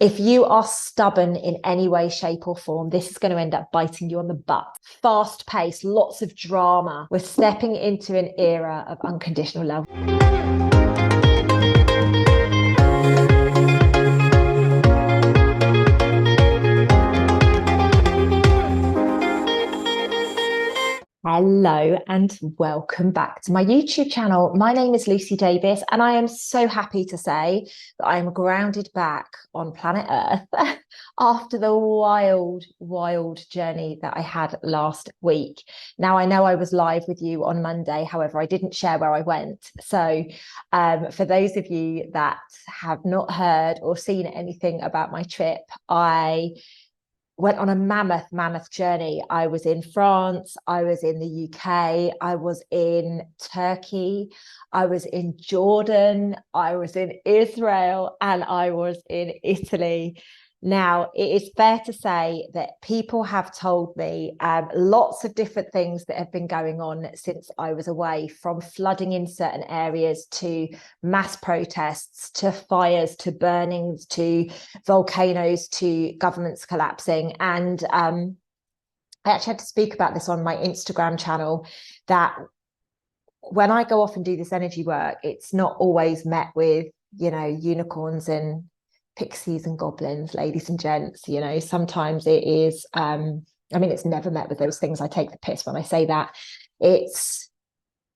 If you are stubborn in any way, shape, or form, this is going to end up biting you on the butt. Fast pace, lots of drama. We're stepping into an era of unconditional love. Hello and welcome back to my YouTube channel. My name is Lucy Davis, and I am so happy to say that I am grounded back on planet Earth after the wild journey that I had last week. Now, I know I was live with you on Monday, however, I didn't share where I went. So for those of you that have not heard or seen anything about my trip, I went on a mammoth journey. I was in France, I was in the UK, I was in Turkey, I was in Jordan, I was in Israel, and I was in Italy. Now, it is fair to say that people have told me lots of different things that have been going on since I was away, from flooding in certain areas to mass protests, to fires, to burnings, to volcanoes, to governments collapsing. And I actually had to speak about this on my Instagram channel, that when I go off and do this energy work, it's not always met with, unicorns and pixies and goblins, ladies and gents. Sometimes it is it's never met with those things. I take the piss when I say that. It's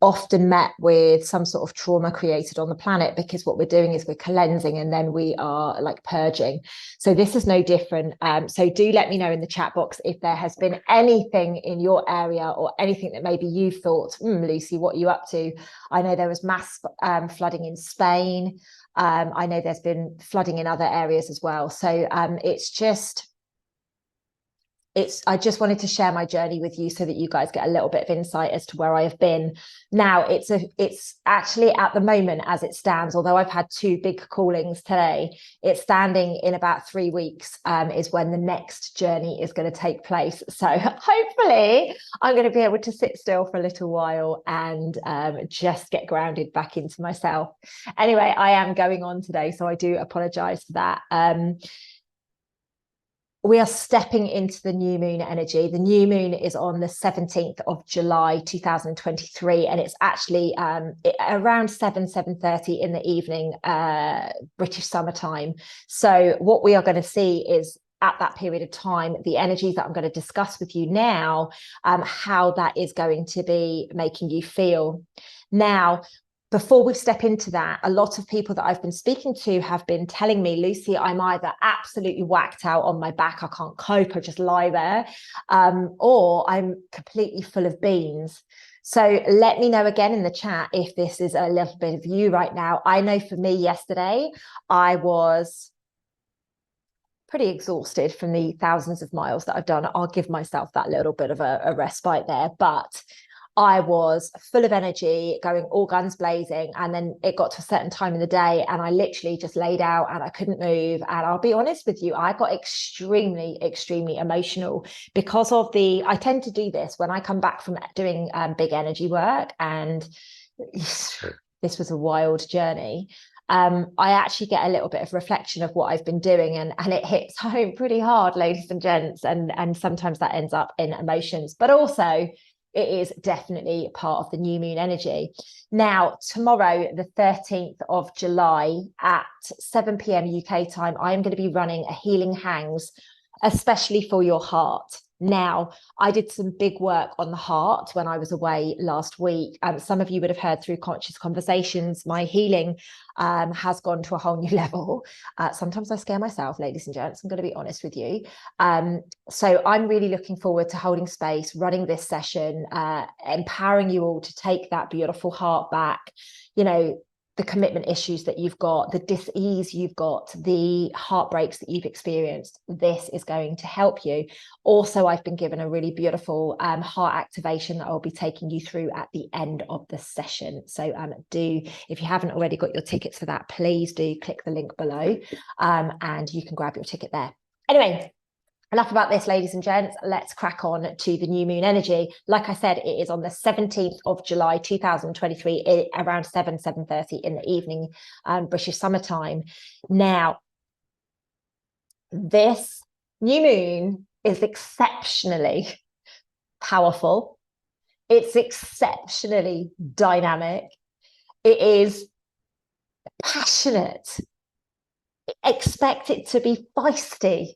often met with some sort of trauma created on the planet, because what we're doing is we're cleansing and then we are like purging. So this is no different. So do let me know in the chat box if there has been anything in your area or anything that maybe you thought, Lucy, what are you up to? I know there was mass flooding in Spain. I know there's been flooding in other areas as well. So I just wanted to share my journey with you so that you guys get a little bit of insight as to where I have been. Now, it's actually at the moment, as it stands, although I've had two big callings today, it's standing in about 3 weeks is when the next journey is going to take place. So hopefully I'm going to be able to sit still for a little while and just get grounded back into myself. Anyway, I am going on today, so I do apologize for that. We are stepping into the new moon energy. The new moon is on the 17th of July, 2023, and it's actually around 7:30 in the evening, British summertime. So what we are going to see is, at that period of time, the energies that I'm going to discuss with you now, how that is going to be making you feel. Now, before we step into that, a lot of people that I've been speaking to have been telling me, Lucy, I'm either absolutely whacked out on my back, I can't cope, I just lie there, or I'm completely full of beans. So let me know again in the chat if this is a little bit of you right now. I know for me yesterday, I was pretty exhausted from the thousands of miles that I've done. I'll give myself that little bit of a respite there, but I was full of energy, going all guns blazing. And then it got to a certain time in the day and I literally just laid out and I couldn't move. And I'll be honest with you, I got extremely emotional because of I tend to do this when I come back from doing big energy work. And this was a wild journey. I actually get a little bit of reflection of what I've been doing, and it hits home pretty hard, ladies and gents. And sometimes that ends up in emotions, but also it is definitely part of the new moon energy. Now, tomorrow, the 13th of July at 7 p.m. UK time, I am going to be running a healing hangs, especially for your heart. Now, I did some big work on the heart when I was away last week. Some of you would have heard through Conscious Conversations, my healing has gone to a whole new level. Sometimes I scare myself, ladies and gents, I'm going to be honest with you. So I'm really looking forward to holding space, running this session, empowering you all to take that beautiful heart back, the commitment issues that you've got, the dis-ease you've got, the heartbreaks that you've experienced. This is going to help you. Also, I've been given a really beautiful heart activation that I'll be taking you through at the end of the session. So if you haven't already got your tickets for that, please do click the link below and you can grab your ticket there. Anyway, enough about this, ladies and gents. Let's crack on to the new moon energy. Like I said, it is on the 17th of July, 2023, around 7:30 in the evening, British summertime. Now, This new moon is exceptionally powerful. It's exceptionally dynamic. It is passionate. Expect it to be feisty,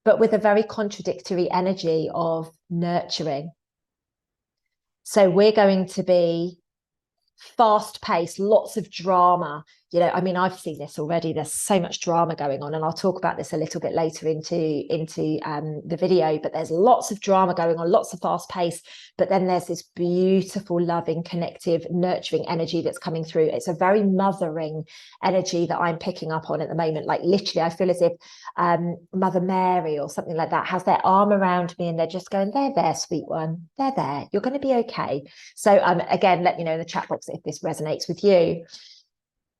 but with a very contradictory energy of nurturing. So we're going to be fast paced, lots of drama. You know, I mean, I've seen this already. There's so much drama going on, and I'll talk about this a little bit later into the video. But there's lots of drama going on, lots of fast pace. But then there's this beautiful, loving, connective, nurturing energy that's coming through. It's a very mothering energy that I'm picking up on at the moment. Like literally, I feel as if Mother Mary or something like that has their arm around me, and they're just going, "There, sweet one. They're there. You're going to be okay." So again, let me know in the chat box if this resonates with you.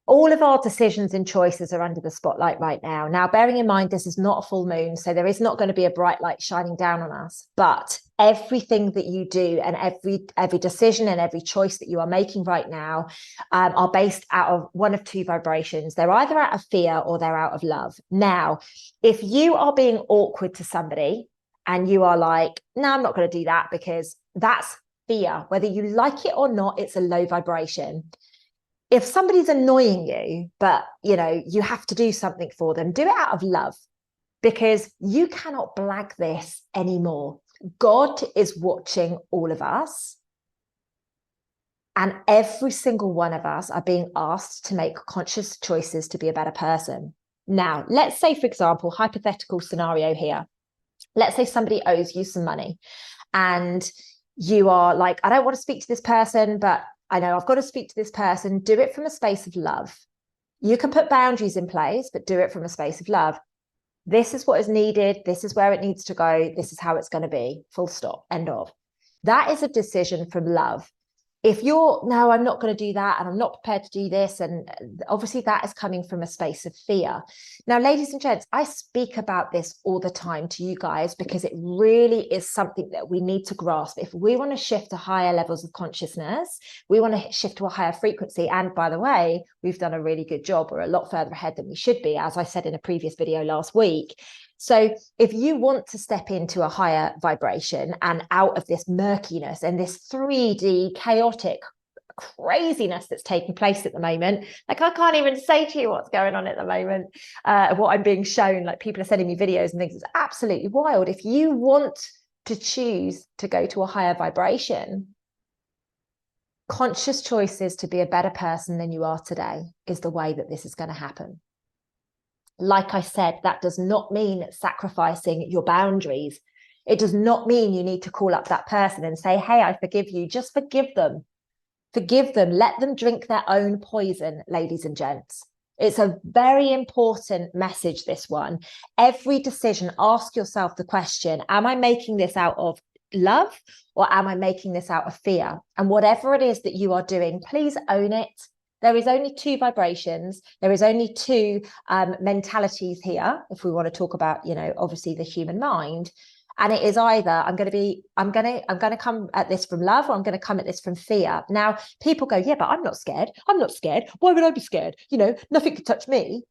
All of our decisions and choices are under the spotlight right now. Now, bearing in mind, this is not a full moon, so there is not going to be a bright light shining down on us, but everything that you do and every decision and every choice that you are making right now are based out of one of two vibrations. They're either out of fear or they're out of love. Now, if you are being awkward to somebody and you are like, no, I'm not going to do that, because that's fear. Whether you like it or not, it's a low vibration. If somebody's annoying you, but you know, you have to do something for them, do it out of love, because you cannot blag this anymore. God is watching all of us, and every single one of us are being asked to make conscious choices to be a better person. Now, let's say, for example, hypothetical scenario here. Let's say somebody owes you some money and you are like, I don't want to speak to this person, but I know I've got to speak to this person. Do it from a space of love. You can put boundaries in place, but do it from a space of love. This is what is needed. This is where it needs to go. This is how it's going to be. Full stop. End of. That is a decision from love. If you're, no, I'm not going to do that, and I'm not prepared to do this, and obviously that is coming from a space of fear. Now, ladies and gents, I speak about this all the time to you guys because it really is something that we need to grasp. If we want to shift to higher levels of consciousness, we want to shift to a higher frequency. And by the way, we've done a really good job. We're a lot further ahead than we should be, as I said in a previous video last week. So if you want to step into a higher vibration and out of this murkiness and this 3D chaotic craziness that's taking place at the moment, like I can't even say to you what's going on at the moment, what I'm being shown, like people are sending me videos and things. It's absolutely wild. If you want to choose to go to a higher vibration, conscious choices to be a better person than you are today is the way that this is going to happen. Like I said, that does not mean sacrificing your boundaries. It does not mean you need to call up that person and say, hey, I forgive you. Just forgive them. Forgive them. Let them drink their own poison, ladies and gents. It's a very important message, this one. Every decision, ask yourself the question, am I making this out of love or am I making this out of fear? And whatever it is that you are doing, please own it. There is only two vibrations. There is only two mentalities here. If we want to talk about, you know, obviously the human mind, and it is either I'm going to come at this from love, or I'm going to come at this from fear. Now, people go, yeah, but I'm not scared. I'm not scared. Why would I be scared? You know, nothing could touch me.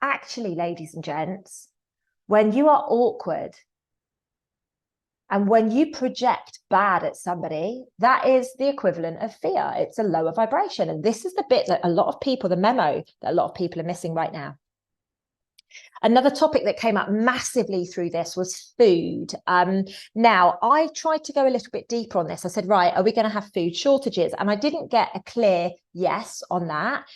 Actually, ladies and gents, when you are awkward, and when you project bad at somebody, that is the equivalent of fear. It's a lower vibration. And this is the bit that a lot of people, the memo that a lot of people are missing right now. Another topic that came up massively through this was food. Now, I tried to go a little bit deeper on this. I said, right, are we going to have food shortages? And I didn't get a clear yes on that.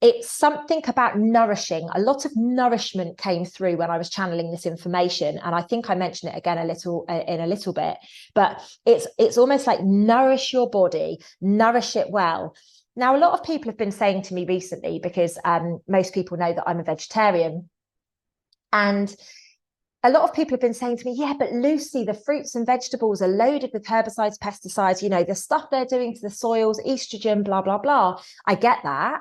It's something about nourishing. A lot of nourishment came through when I was channeling this information. And I think I mentioned it again in a little bit, but it's almost like nourish your body, nourish it well. Now, a lot of people have been saying to me recently, because most people know that I'm a vegetarian, and a lot of people have been saying to me, yeah, but Lucy, the fruits and vegetables are loaded with herbicides, pesticides, you know, the stuff they're doing to the soils, estrogen, blah, blah, blah. I get that.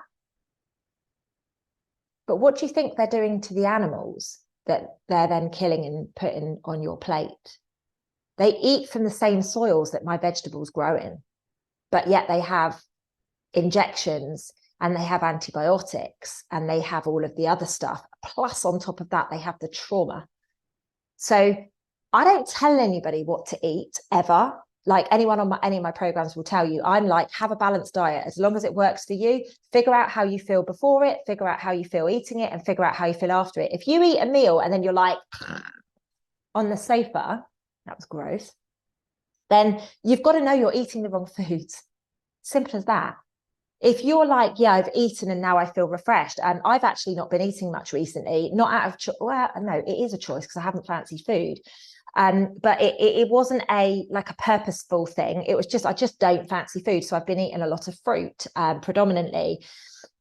But what do you think they're doing to the animals that they're then killing and putting on your plate? They eat from the same soils that my vegetables grow in, but yet they have injections and they have antibiotics, and they have all of the other stuff. Plus, on top of that, they have the trauma. So I don't tell anybody what to eat ever. Like anyone on any of my programs will tell you, I'm like, have a balanced diet as long as it works for you. Figure out how you feel before it, figure out how you feel eating it, and figure out how you feel after it. If you eat a meal and then you're like on the sofa, that was gross, then you've got to know you're eating the wrong foods. Simple as that. If you're like, yeah, I've eaten and now I feel refreshed, and I've actually not been eating much recently, not out of well, no, it is a choice because I haven't fancied food. But it wasn't a purposeful thing. It was just, I just don't fancy food. So I've been eating a lot of fruit, predominantly.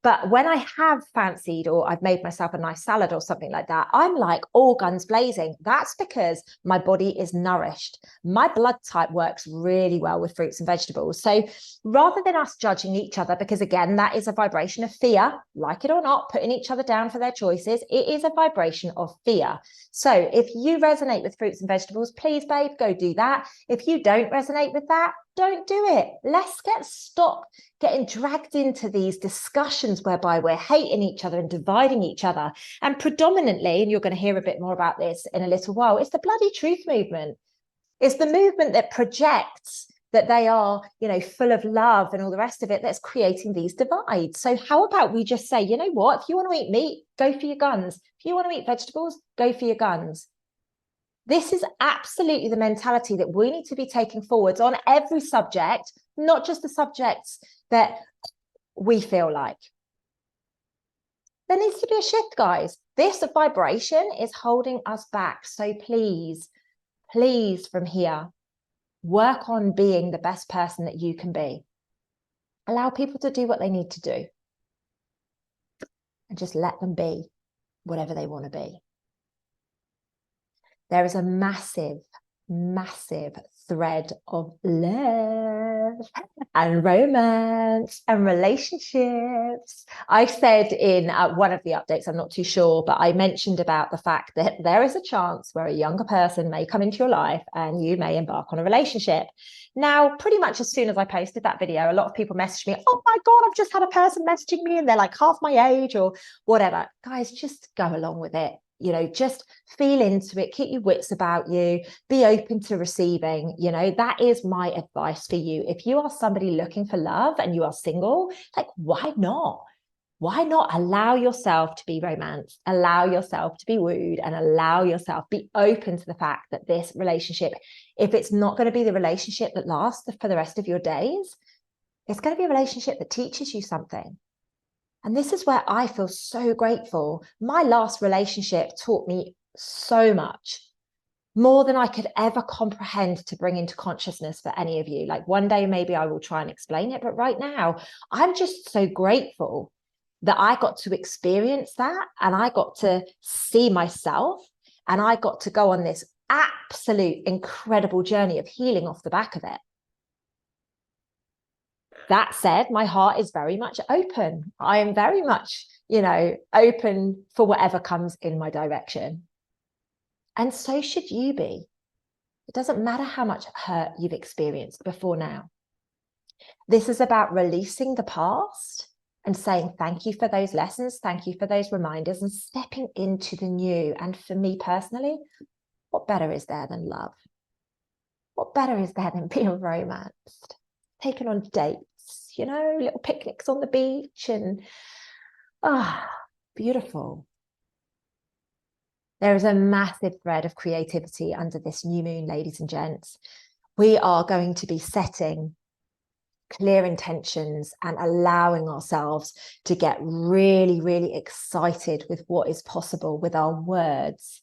But when I have fancied, or I've made myself a nice salad or something like that, I'm like all guns blazing. That's because my body is nourished. My blood type works really well with fruits and vegetables. So rather than us judging each other, because again, that is a vibration of fear, like it or not, putting each other down for their choices, it is a vibration of fear. So if you resonate with fruits and vegetables, please, babe, go do that. If you don't resonate with that, don't do it. Let's stop getting dragged into these discussions whereby we're hating each other and dividing each other. And predominantly, and you're going to hear a bit more about this in a little while, it's the bloody truth movement. It's the movement that projects that they are, full of love and all the rest of it, that's creating these divides. So how about we just say, you know what, if you want to eat meat, go for your guns. If you want to eat vegetables, go for your guns. This is absolutely the mentality that we need to be taking forwards on every subject, not just the subjects that we feel like. There needs to be a shift, guys. This vibration is holding us back. So please, please, from here, work on being the best person that you can be. Allow people to do what they need to do. And just let them be whatever they want to be. There is a massive, massive thread of love and romance and relationships. I said in one of the updates, I'm not too sure, but I mentioned about the fact that there is a chance where a younger person may come into your life and you may embark on a relationship. Now, pretty much as soon as I posted that video, a lot of people messaged me, oh my God, I've just had a person messaging me and they're like half my age or whatever. Guys, just go along with it. Just feel into it, keep your wits about you, be open to receiving. That is my advice for you. If you are somebody looking for love and you are single, why not? Why not allow yourself to be romanced, allow yourself to be wooed, and allow yourself, be open to the fact that this relationship, if it's not going to be the relationship that lasts for the rest of your days, it's going to be a relationship that teaches you something. And this is where I feel so grateful. My last relationship taught me so much, more than I could ever comprehend to bring into consciousness for any of you. One day, maybe I will try and explain it. But right now, I'm just so grateful that I got to experience that, and I got to see myself, and I got to go on this absolute incredible journey of healing off the back of it. That said, my heart is very much open. I am very much, open for whatever comes in my direction. And so should you be. It doesn't matter how much hurt you've experienced before now. This is about releasing the past and saying thank you for those lessons, thank you for those reminders, and stepping into the new. And for me personally, what better is there than love? What better is there than being romanced, taken on dates, little picnics on the beach, and beautiful. There is a massive thread of creativity under this new moon, ladies and gents. We are going to be setting clear intentions and allowing ourselves to get really, really excited with what is possible with our words,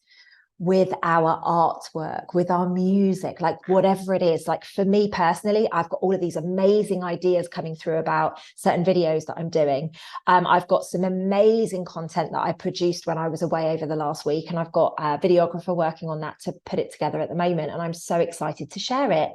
with our artwork, with our music, whatever it is. For me personally, I've got all of these amazing ideas coming through about certain videos that I'm doing. I've got some amazing content that I produced when I was away over the last week, and I've got a videographer working on that to put it together at the moment, and I'm so excited to share it.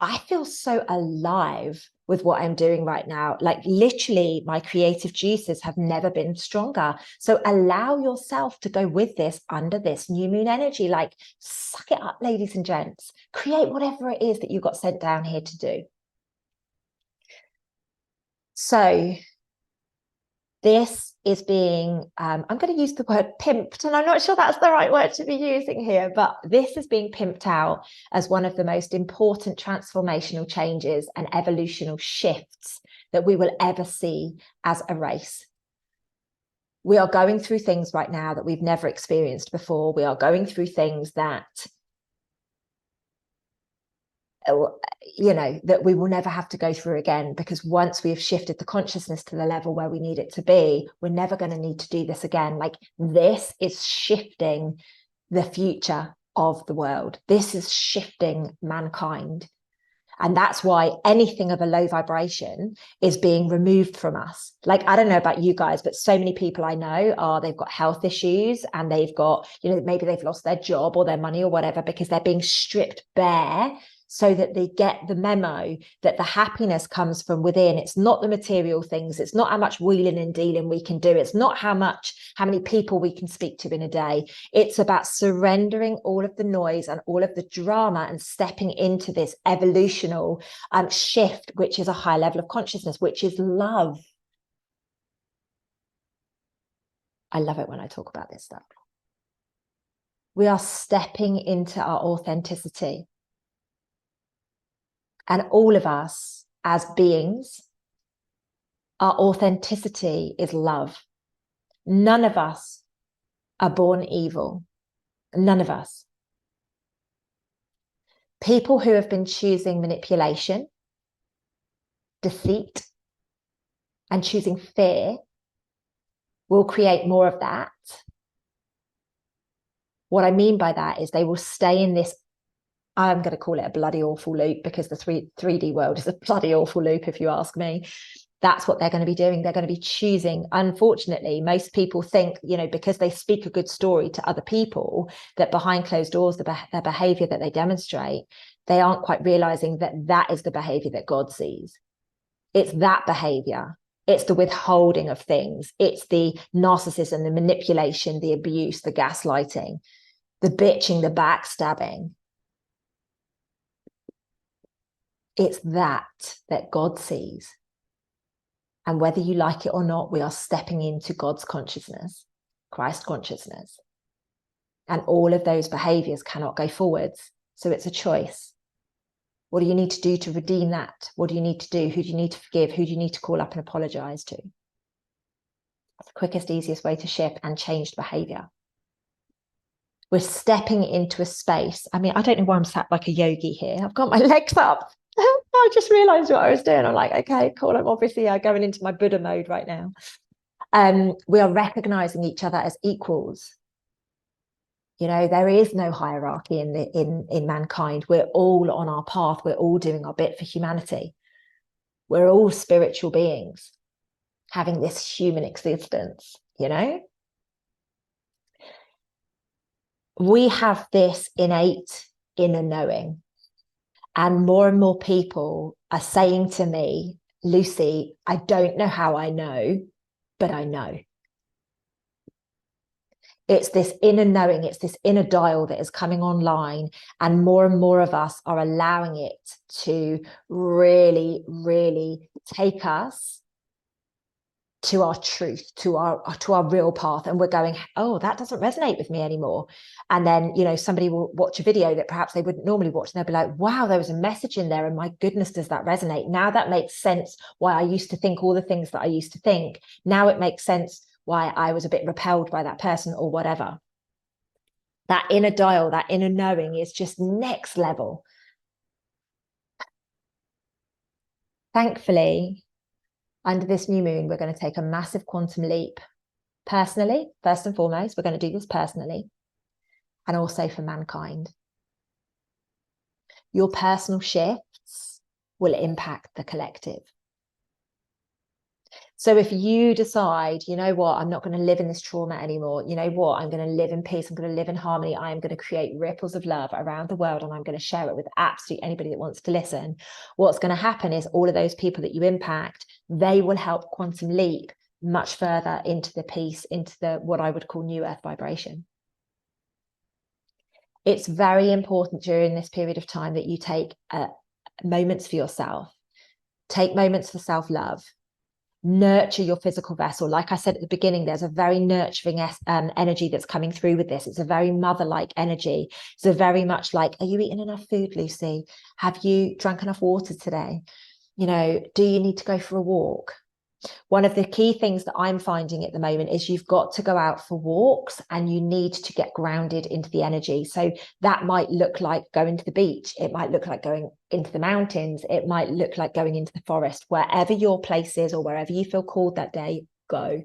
I feel so alive with what I'm doing right now. Literally, my creative juices have never been stronger. So allow yourself to go with this under this new moon energy. Suck it up, ladies and gents. Create whatever it is that you got sent down here to do. So this is being, I'm going to use the word pimped, and I'm not sure that's the right word to be using here, but this is being pimped out as one of the most important transformational changes and evolutional shifts that we will ever see as a race. We are going through things right now that we've never experienced before. We are going through things that, that we will never have to go through again, because once we have shifted the consciousness to the level where we need it to be, we're never going to need to do this again. Like, this is shifting the future of the world. This is shifting mankind. And that's why anything of a low vibration is being removed from us. Like, I don't know about you guys, but so many people I know they've got health issues, and they've got, maybe they've lost their job or their money or whatever, because they're being stripped bare, so that they get the memo that the happiness comes from within. It's not the material things. It's not how much wheeling and dealing we can do. It's not how many people we can speak to in a day. It's about surrendering all of the noise and all of the drama and stepping into this evolutional shift, which is a high level of consciousness, which is love. I love it when I talk about this stuff. We are stepping into our authenticity. And all of us as beings, our authenticity is love. None of us are born evil. None of us. People who have been choosing manipulation, deceit, and choosing fear will create more of that. What I mean by that is they will stay in this, I'm going to call it a bloody awful loop, because the 3D world is a bloody awful loop, if you ask me. That's what they're going to be doing. They're going to be choosing. Unfortunately, most people think, because they speak a good story to other people, that behind closed doors, their behavior that they demonstrate, they aren't quite realizing that that is the behavior that God sees. It's that behavior. It's the withholding of things. It's the narcissism, the manipulation, the abuse, the gaslighting, the bitching, the backstabbing. It's that God sees. And whether you like it or not, we are stepping into God's consciousness, Christ consciousness. And all of those behaviors cannot go forwards. So it's a choice. What do you need to do to redeem that? What do you need to do? Who do you need to forgive? Who do you need to call up and apologize to? That's the quickest, easiest way to shift and change the behavior. We're stepping into a space. I mean, I don't know why I'm sat like a yogi here. I've got my legs up. I just realized what I was doing. I'm like, okay, cool. I'm obviously going into my Buddha mode right now. We are recognizing each other as equals. There is no hierarchy in mankind. We're all on our path. We're all doing our bit for humanity. We're all spiritual beings having this human existence, We have this innate inner knowing. And more people are saying to me, Lucy, I don't know how I know, but I know. It's this inner knowing, it's this inner dial that is coming online, and more of us are allowing it to really, really take us to our truth, to our real path. And we're going, oh, that doesn't resonate with me anymore. And then, somebody will watch a video that perhaps they wouldn't normally watch, and they'll be like, wow, there was a message in there, and my goodness, does that resonate? Now that makes sense why I used to think all the things that I used to think. Now it makes sense why I was a bit repelled by that person or whatever. That inner dial, that inner knowing is just next level. Thankfully, under this new moon, we're going to take a massive quantum leap personally. First and foremost, we're going to do this personally, and also for mankind. Your personal shifts will impact the collective. So if you decide, you know what, I'm not going to live in this trauma anymore. You know what, I'm going to live in peace. I'm going to live in harmony. I am going to create ripples of love around the world, and I'm going to share it with absolutely anybody that wants to listen. What's going to happen is all of those people that you impact, they will help quantum leap much further into the peace, into the what I would call new earth vibration. It's very important during this period of time that you take moments for yourself. Take moments for self-love. nurture your physical vessel. Like I said at the beginning, there's a very nurturing energy that's coming through with this. It's a very mother-like energy. It's a very much like, are you eating enough food, Lucy? Have you drunk enough water today? You know, do you need to go for a walk? One of the key things that I'm finding at the moment is you've got to go out for walks and you need to get grounded into the energy. So that might look like going to the beach. It might look like going into the mountains. It might look like going into the forest. Wherever your place is or wherever you feel called that day, go.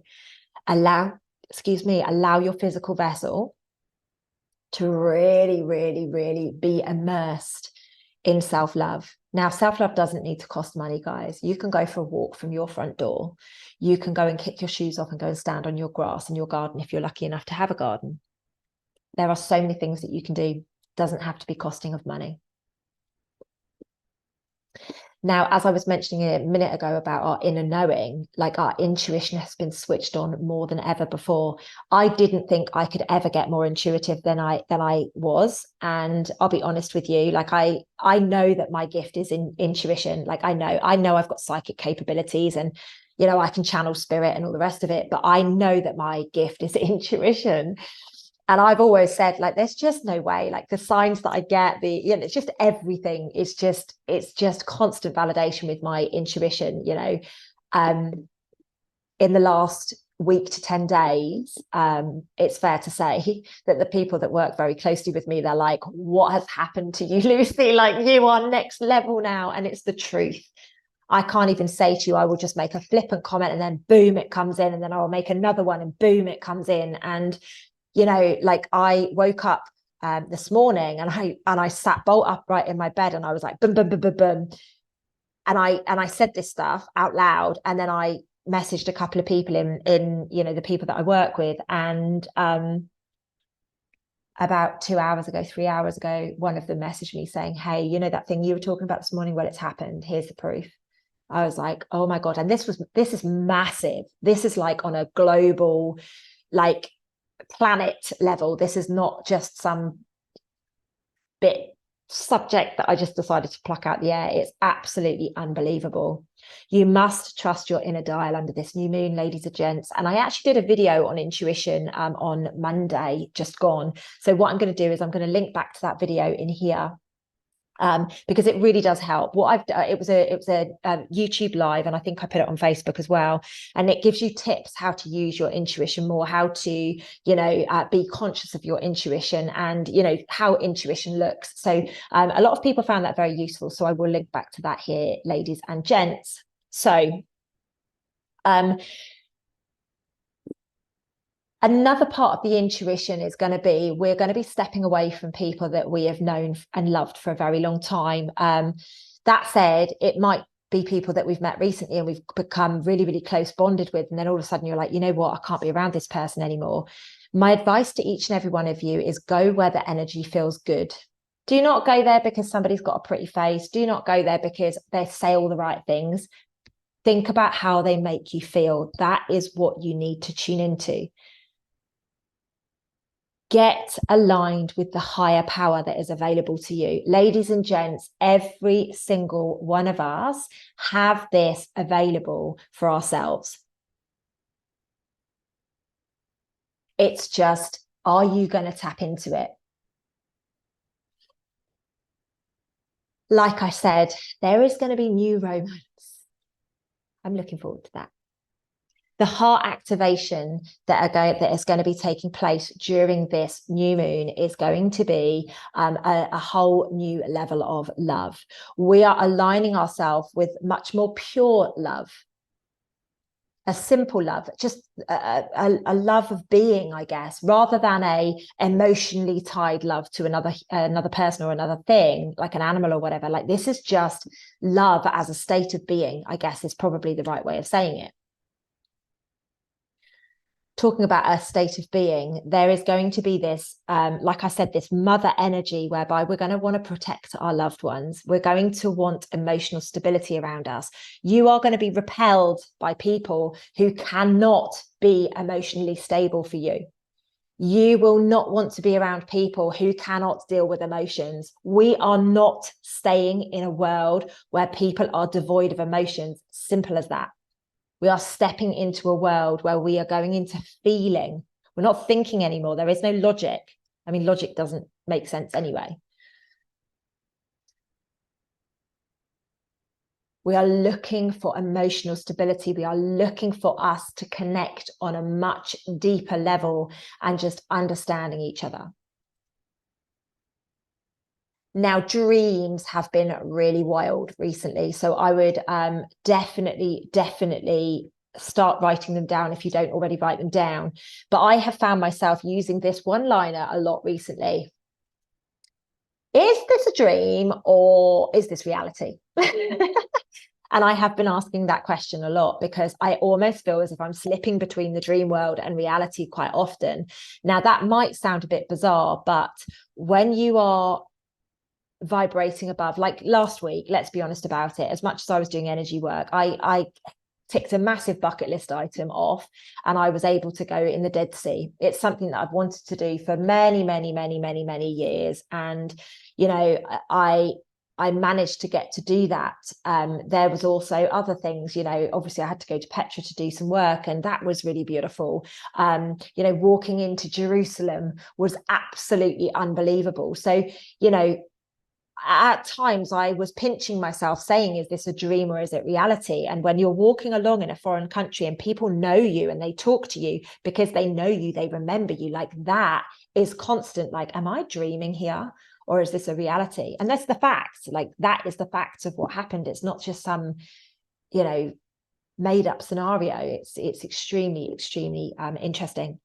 Allow your physical vessel to really, really, really be immersed in self-love. Now, self-love doesn't need to cost money, guys. You can go for a walk from your front door. You can go and kick your shoes off and go and stand on your grass in your garden if you're lucky enough to have a garden. There are so many things that you can do. It doesn't have to be costing of money. Now, as I was mentioning a minute ago about our inner knowing, like our intuition has been switched on more than ever before. I didn't think I could ever get more intuitive than I was. And I'll be honest with you, like I know that my gift is in intuition. Like I know I've got psychic capabilities and, you know, I can channel spirit and all the rest of it, but I know that my gift is intuition. And I've always said, like, there's just no way, like the signs that I get, it's just everything. It's just constant validation with my intuition, you know. In the last week to 10 days, it's fair to say that the people that work very closely with me, they're like, what has happened to you, Lucy? Like, you are next level now. And it's the truth. I can't even say to you, I will just make a flippant comment and then boom, it comes in. And then I will make another one and boom, it comes in. And you know, like I woke up this morning and I sat bolt upright in my bed and I was like, boom, boom, boom, boom, boom. And I said this stuff out loud. And then I messaged a couple of people in, you know, the people that I work with. And about 3 hours ago, one of them messaged me saying, hey, you know, that thing you were talking about this morning, well, it's happened. Here's the proof. I was like, oh my God. And this is massive. This is like on a global, like, planet level. This is not just some bit subject that I just decided to pluck out the air. It's absolutely unbelievable. You must trust your inner dial under this new moon, ladies and gents. And I actually did a video on intuition on Monday, just gone. So what I'm going to do is I'm going to link back to that video in here. Because it really does help. What I've done, it was a YouTube live, and I think I put it on Facebook as well. And it gives you tips how to use your intuition more, how to, you know, be conscious of your intuition, and you know how intuition looks. So a lot of people found that very useful. So I will link back to that here, ladies and gents. So another part of the intuition is going to be, we're going to be stepping away from people that we have known and loved for a very long time. That said, it might be people that we've met recently and we've become really, really close bonded with. And then all of a sudden you're like, you know what, I can't be around this person anymore. My advice to each and every one of you is go where the energy feels good. Do not go there because somebody's got a pretty face. Do not go there because they say all the right things. Think about how they make you feel. That is what you need to tune into. Get aligned with the higher power that is available to you. Ladies and gents, every single one of us have this available for ourselves. It's just, are you going to tap into it? Like I said, there is going to be new romance. I'm looking forward to that. The heart activation that is going to be taking place during this new moon is going to be a whole new level of love. We are aligning ourselves with much more pure love, a simple love, just a love of being, I guess, rather than a emotionally tied love to another person or another thing, like an animal or whatever. Like, this is just love as a state of being, I guess, is probably the right way of saying it. Talking about a state of being, there is going to be this, like I said, this mother energy whereby we're going to want to protect our loved ones. We're going to want emotional stability around us. You are going to be repelled by people who cannot be emotionally stable for you. You will not want to be around people who cannot deal with emotions. We are not staying in a world where people are devoid of emotions. Simple as that. We are stepping into a world where we are going into feeling. We're not thinking anymore. There is no logic. I mean, logic doesn't make sense anyway. We are looking for emotional stability. We are looking for us to connect on a much deeper level and just understanding each other. Now, dreams have been really wild recently. So I would definitely start writing them down if you don't already write them down. But I have found myself using this one-liner a lot recently. Is this a dream or is this reality? And I have been asking that question a lot because I almost feel as if I'm slipping between the dream world and reality quite often. Now, that might sound a bit bizarre, but when you are vibrating above, like last week, let's be honest about it, as much as I was doing energy work, I ticked a massive bucket list item off and I was able to go in the Dead Sea. It's something that I've wanted to do for many years. And, you know, I managed to get to do that. There was also other things, you know, obviously I had to go to Petra to do some work and that was really beautiful. You know, walking into Jerusalem was absolutely unbelievable. So, you know, at times I was pinching myself saying, is this a dream or is it reality? And when you're walking along in a foreign country and people know you and they talk to you because they know you, they remember you, like that is constant. Like, am I dreaming here? Or is this a reality? And that's the facts. Like that is the facts of what happened. It's not just some, you know, made up scenario. It's extremely interesting.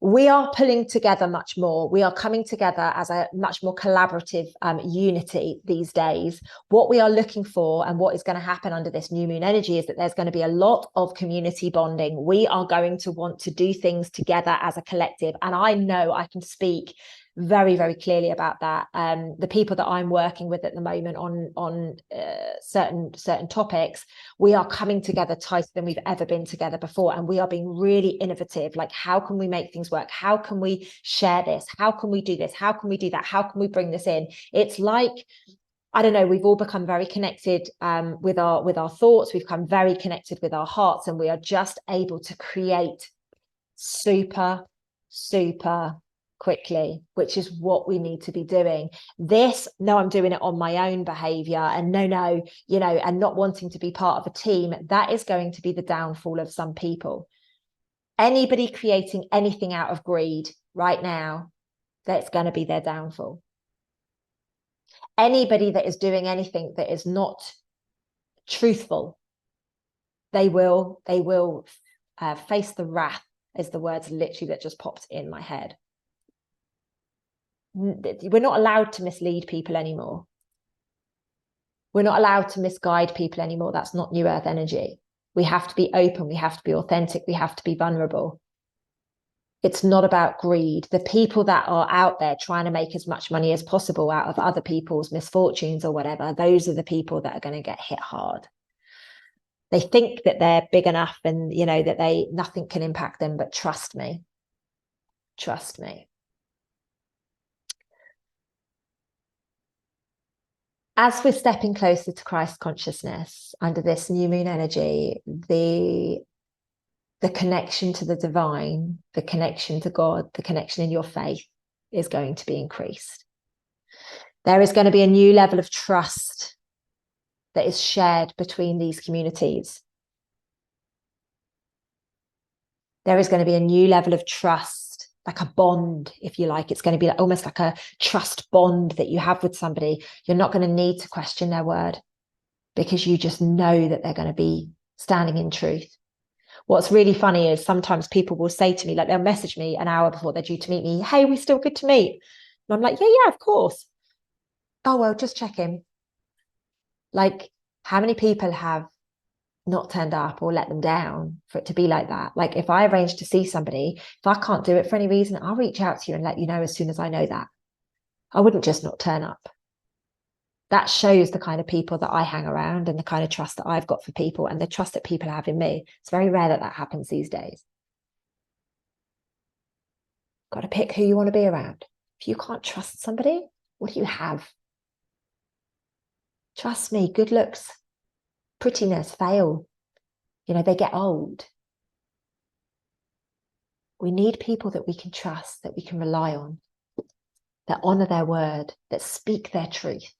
We are pulling together much more. We are coming together as a much more collaborative unity these days. What we are looking for and what is going to happen under this new moon energy is that there's going to be a lot of community bonding. We are going to want to do things together as a collective. And I know I can speak very clearly about that. The people that I'm working with at the moment on certain topics, we are coming together tighter than we've ever been together before, and we are being really innovative. Like, how can we make things work? How can we share this? How can we do this? How can we do that? How can we bring this in? It's like, I don't know, we've all become very connected with our thoughts. We've become very connected with our hearts, and we are just able to create super quickly, which is what we need to be doing. This, no, I'm doing it on my own behavior, and no, you know, and not wanting to be part of a team, that is going to be the downfall of some people. Anybody creating anything out of greed right now, that's going to be their downfall. Anybody that is doing anything that is not truthful, they will face the wrath, is the words literally that just popped in my head. We're not allowed to mislead people anymore. We're not allowed to misguide people anymore. That's not New Earth energy. We have to be open. We have to be authentic. We have to be vulnerable. It's not about greed. The people that are out there trying to make as much money as possible out of other people's misfortunes or whatever, those are the people that are going to get hit hard. They think that they're big enough and, you know, that nothing can impact them, but trust me. As we're stepping closer to Christ consciousness under this new moon energy, the connection to the divine, the connection to God, the connection in your faith is going to be increased. There is going to be a new level of trust that is shared between these communities. There is going to be a new level of trust, like a bond, if you like. It's going to be almost like a trust bond that you have with somebody. You're not going to need to question their word because you just know that they're going to be standing in truth. What's really funny is sometimes people will say to me, like they'll message me an hour before they're due to meet me, hey, we still good to meet? And I'm like, yeah, of course. Oh, well, just checking. Like, how many people have not turned up or let them down for it to be like that? Like, if I arrange to see somebody, if I can't do it for any reason, I'll reach out to you and let you know as soon as I know that. I wouldn't just not turn up. That shows the kind of people that I hang around and the kind of trust that I've got for people and the trust that people have in me. It's very rare that that happens these days. Got to pick who you want to be around. If you can't trust somebody, what do you have? Trust me, good looks, prettiness fail. You know, they get old. We need people that we can trust, that we can rely on, that honor their word, that speak their truth.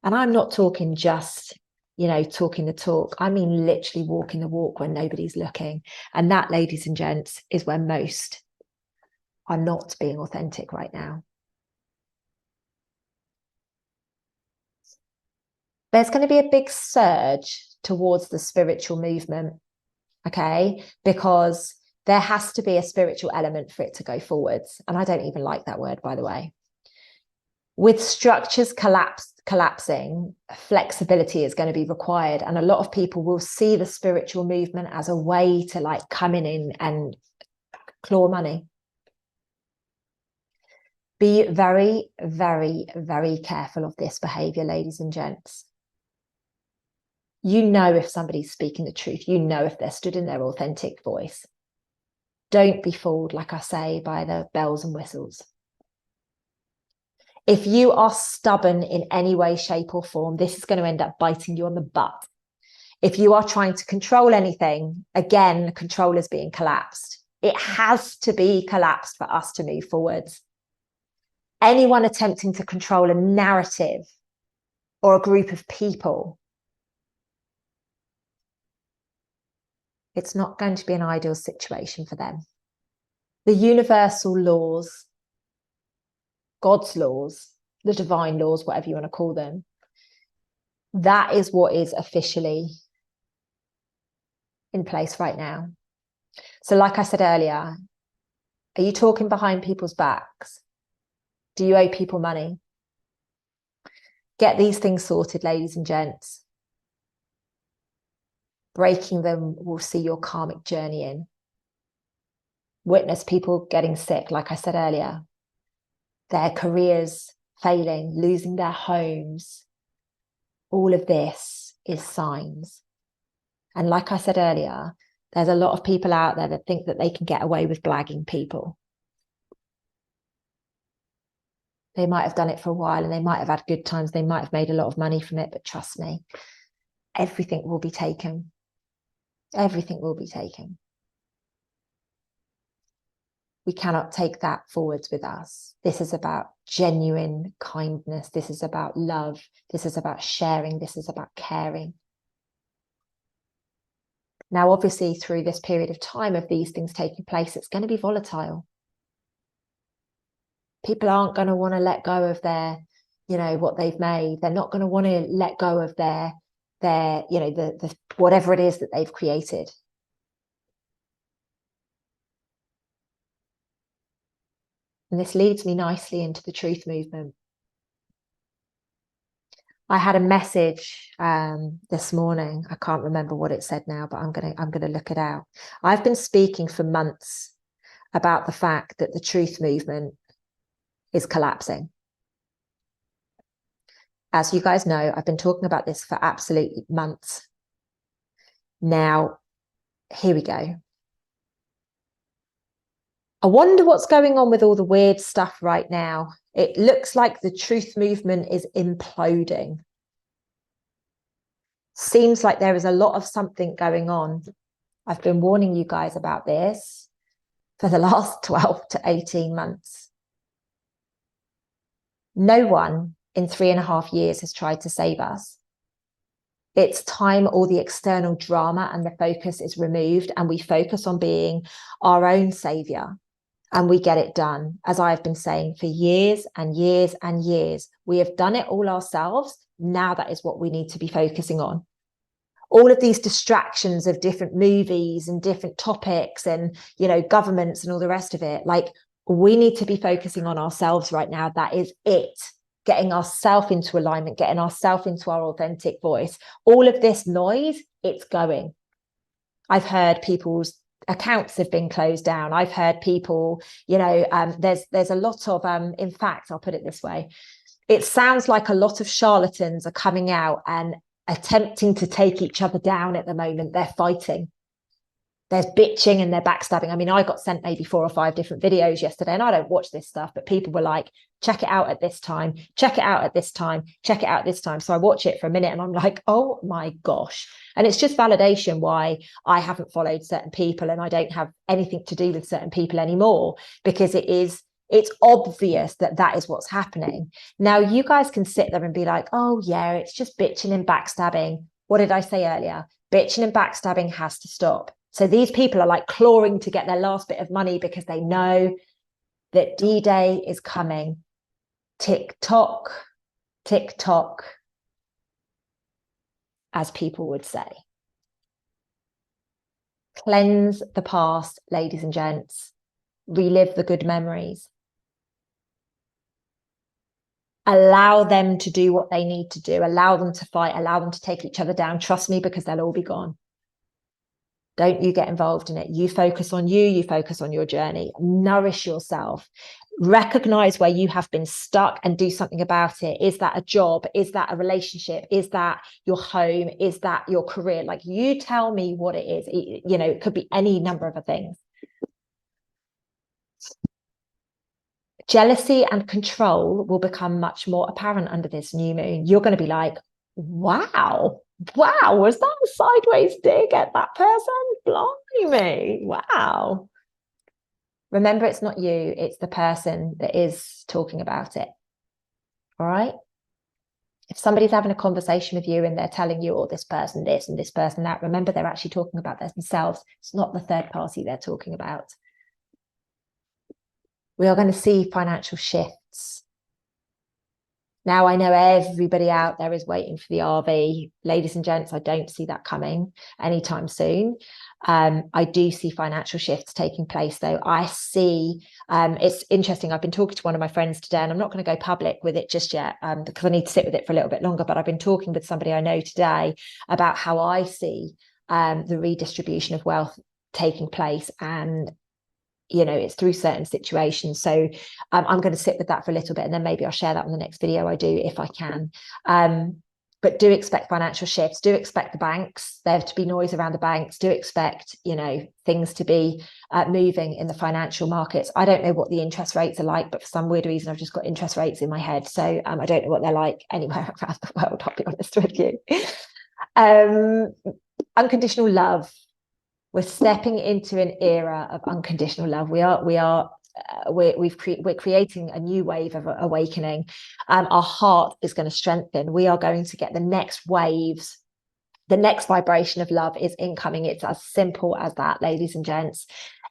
And I'm not talking just, you know, talking the talk. I mean, literally walking the walk when nobody's looking. And that, ladies and gents, is where most are not being authentic right now. There's going to be a big surge towards the spiritual movement, okay? Because there has to be a spiritual element for it to go forwards. And I don't even like that word, by the way. With structures collapsing, flexibility is going to be required. And a lot of people will see the spiritual movement as a way to like come in and claw money. Be very, very, very careful of this behavior, ladies and gents. You know if somebody's speaking the truth. You know if they're stood in their authentic voice. Don't be fooled, like I say, by the bells and whistles. If you are stubborn in any way, shape or form, this is going to end up biting you on the butt. If you are trying to control anything, again, control is being collapsed. It has to be collapsed for us to move forwards. Anyone attempting to control a narrative or a group of people, it's not going to be an ideal situation for them. The universal laws, God's laws, the divine laws, whatever you want to call them, that is what is officially in place right now. So like I said earlier, are you talking behind people's backs? Do you owe people money? Get these things sorted, ladies and gents. Breaking them will see your karmic journey in. Witness people getting sick, like I said earlier, their careers failing, losing their homes. All of this is signs. And like I said earlier, there's a lot of people out there that think that they can get away with blagging people. They might have done it for a while and they might have had good times. They might have made a lot of money from it, but trust me, everything will be taken. Everything will be taken. We cannot take that forwards with us. This is about genuine kindness. This is about love. This is about sharing. This is about caring. Now, obviously, through this period of time of these things taking place, it's going to be volatile. People aren't going to want to let go of their, you know, what they've made. They're not going to want to let go of their, you know, the whatever it is that they've created. And this leads me nicely into the truth movement. I had a message this morning. I can't remember what it said now, but I'm gonna look it out. I've been speaking for months about the fact that the truth movement is collapsing. As you guys know, I've been talking about this for absolutely months. Now, here we go. I wonder what's going on with all the weird stuff right now. It looks like the truth movement is imploding. Seems like there is a lot of something going on. I've been warning you guys about this for the last 12 to 18 months. No one in 3.5 years has tried to save us. It's time all the external drama and the focus is removed and we focus on being our own savior and we get it done. As I've been saying for years and years and years, we have done it all ourselves. Now that is what we need to be focusing on. All of these distractions of different movies and different topics and, you know, governments and all the rest of it, like we need to be focusing on ourselves right now. That is it. Getting ourselves into alignment, getting ourselves into our authentic voice. All of this noise, it's going. I've heard people's accounts have been closed down. I've heard people, you know, there's a lot of, in fact, I'll put it this way. It sounds like a lot of charlatans are coming out and attempting to take each other down at the moment. They're fighting. There's bitching and they're backstabbing. I mean, I got sent maybe 4 or 5 different videos yesterday, and I don't watch this stuff, but people were like, check it out at this time, check it out at this time, check it out this time. So I watch it for a minute and I'm like, oh my gosh. And it's just validation why I haven't followed certain people and I don't have anything to do with certain people anymore, because it's obvious that that is what's happening. Now, you guys can sit there and be like, oh yeah, it's just bitching and backstabbing. What did I say earlier? Bitching and backstabbing has to stop. So these people are like clawing to get their last bit of money because they know that D-Day is coming. Tik Tok, Tik Tok, as people would say. Cleanse the past, ladies and gents. Relive the good memories. Allow them to do what they need to do. Allow them to fight. Allow them to take each other down. Trust me, because they'll all be gone. Don't you get involved in it. You focus on you. You focus on your journey. Nourish yourself. Recognize where you have been stuck and do something about it. Is that a job? Is that a relationship? Is that your home? Is that your career? Like, you tell me what it is. You know, it could be any number of things. Jealousy and control will become much more apparent under this new moon. You're going to be like, wow, was that a sideways dig at that person? Blimey, wow. Remember, it's not you, it's the person that is talking about it. All right? If somebody's having a conversation with you and they're telling you, oh, this person this and this person that, remember, they're actually talking about themselves. It's not the third party they're talking about. We are going to see financial shifts. Now, I know everybody out there is waiting for the RV. Ladies and gents, I don't see that coming anytime soon. I do see financial shifts taking place, though. I see, it's interesting. I've been talking to one of my friends today, and I'm not going to go public with it just yet because I need to sit with it for a little bit longer. But I've been talking with somebody I know today about how I see the redistribution of wealth taking place. And you know, it's through certain situations. So I'm going to sit with that for a little bit, and then maybe I'll share that on the next video I do if I can. But do expect financial shifts. Do expect the banks, there to be noise around the banks. Do expect, you know, things to be moving in the financial markets. I don't know what the interest rates are like, but for some weird reason, I've just got interest rates in my head. So I don't know what they're like anywhere around the world, I'll be honest with you. Unconditional love. We're stepping into an era of unconditional love. We're creating a new wave of awakening. Our heart is going to strengthen. We are going to get the next waves. The next vibration of love is incoming. It's as simple as that, ladies and gents.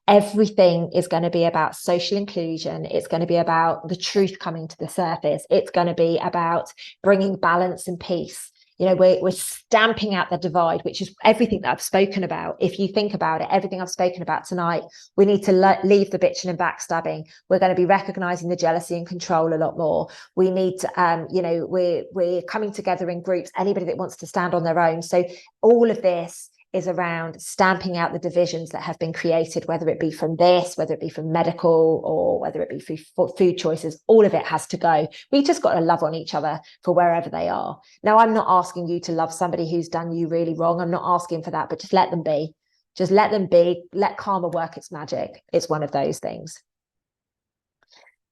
Everything is going to be about social inclusion. It's going to be about the truth coming to the surface. It's going to be about bringing balance and peace. You know, we're stamping out the divide, which is everything that I've spoken about. If you think about it, everything I've spoken about tonight, we need to leave the bitching and backstabbing. We're going to be recognizing the jealousy and control a lot more. We need to, you know, we're coming together in groups, anybody that wants to stand on their own. So all of this is around stamping out the divisions that have been created, whether it be from this, whether it be from medical, or whether it be for food choices. All of it has to go. We just got to love on each other for wherever they are. Now, I'm not asking you to love somebody who's done you really wrong. I'm not asking for that, but just let them be. Just let them be. Let karma work its magic. It's one of those things.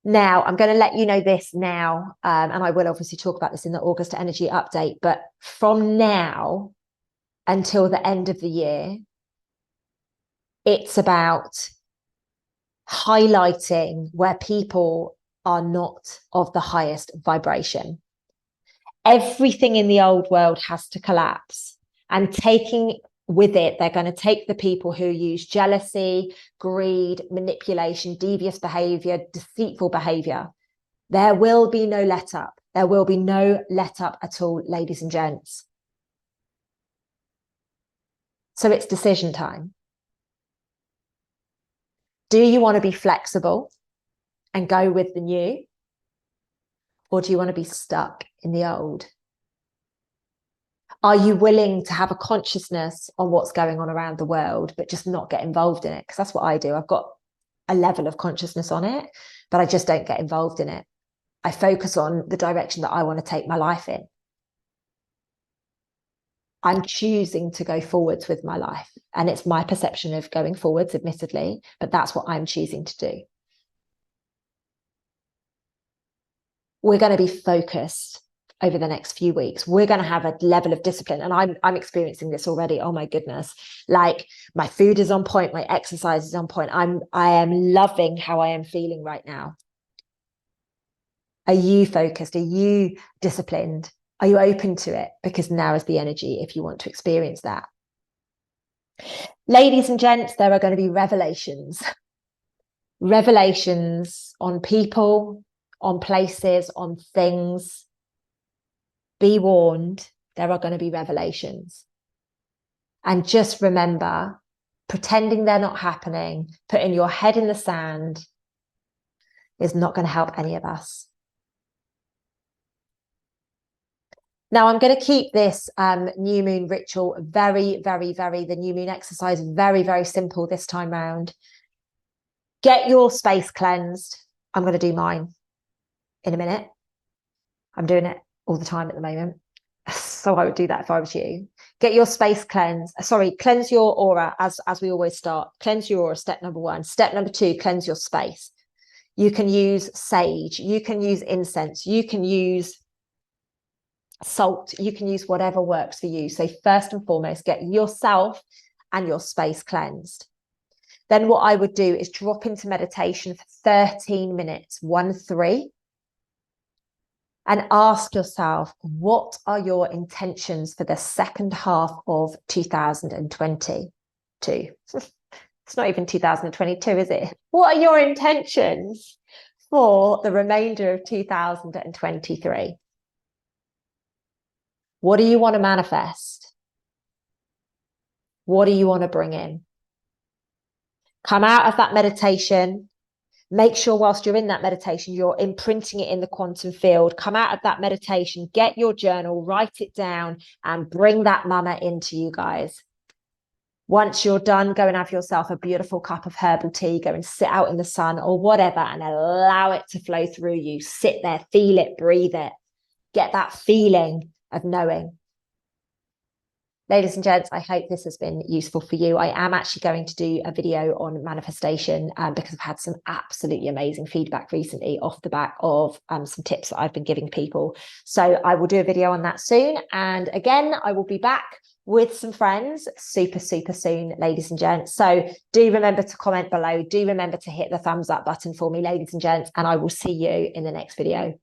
Now, I'm going to let you know this now, and I will obviously talk about this in the August energy update, but from now until the end of the year, it's about highlighting where people are not of the highest vibration. Everything in the old world has to collapse, and taking with it, they're going to take the people who use jealousy, greed, manipulation, devious behavior, deceitful behavior. There will be no let up. There will be no let up at all, ladies and gents. So it's decision time. Do you want to be flexible and go with the new? Or do you want to be stuck in the old? Are you willing to have a consciousness on what's going on around the world, but just not get involved in it? Because that's what I do. I've got a level of consciousness on it, but I just don't get involved in it. I focus on the direction that I want to take my life in. I'm choosing to go forwards with my life. And it's my perception of going forwards, admittedly, but that's what I'm choosing to do. We're going to be focused over the next few weeks. We're going to have a level of discipline. And I'm experiencing this already. Oh my goodness. Like, my food is on point. My exercise is on point. I am loving how I am feeling right now. Are you focused? Are you disciplined? Are you open to it? Because now is the energy if you want to experience that. Ladies and gents, there are going to be revelations. Revelations on people, on places, on things. Be warned, there are going to be revelations. And just remember, pretending they're not happening, putting your head in the sand is not going to help any of us. Now, I'm going to keep this new moon ritual the new moon exercise, very simple this time round. Get your space cleansed. I'm going to do mine in a minute. I'm doing it all the time at the moment. So I would do that if I was you. Get your space cleansed. Sorry, cleanse your aura as we always start. Cleanse your aura, step number 1. Step number 2, cleanse your space. You can use sage. You can use incense. You can use salt. You can use whatever works for you. So first and foremost, get yourself and your space cleansed. Then what I would do is drop into meditation for 13 minutes, 1-3. And ask yourself, what are your intentions for the second half of 2022? It's not even 2022, is it? What are your intentions for the remainder of 2023? What do you want to manifest? What do you want to bring in? Come out of that meditation. Make sure whilst you're in that meditation, you're imprinting it in the quantum field. Come out of that meditation, get your journal, write it down, and bring that mama into you guys. Once you're done, go and have yourself a beautiful cup of herbal tea. Go and sit out in the sun or whatever and allow it to flow through you. Sit there, feel it, breathe it. Get that feeling of knowing. Ladies and gents, I hope this has been useful for you. I am actually going to do a video on manifestation because I've had some absolutely amazing feedback recently off the back of some tips that I've been giving people. So I will do a video on that soon. And again, I will be back with some friends super soon, ladies and gents. So do remember to comment below. Do remember to hit the thumbs up button for me, ladies and gents, and I will see you in the next video.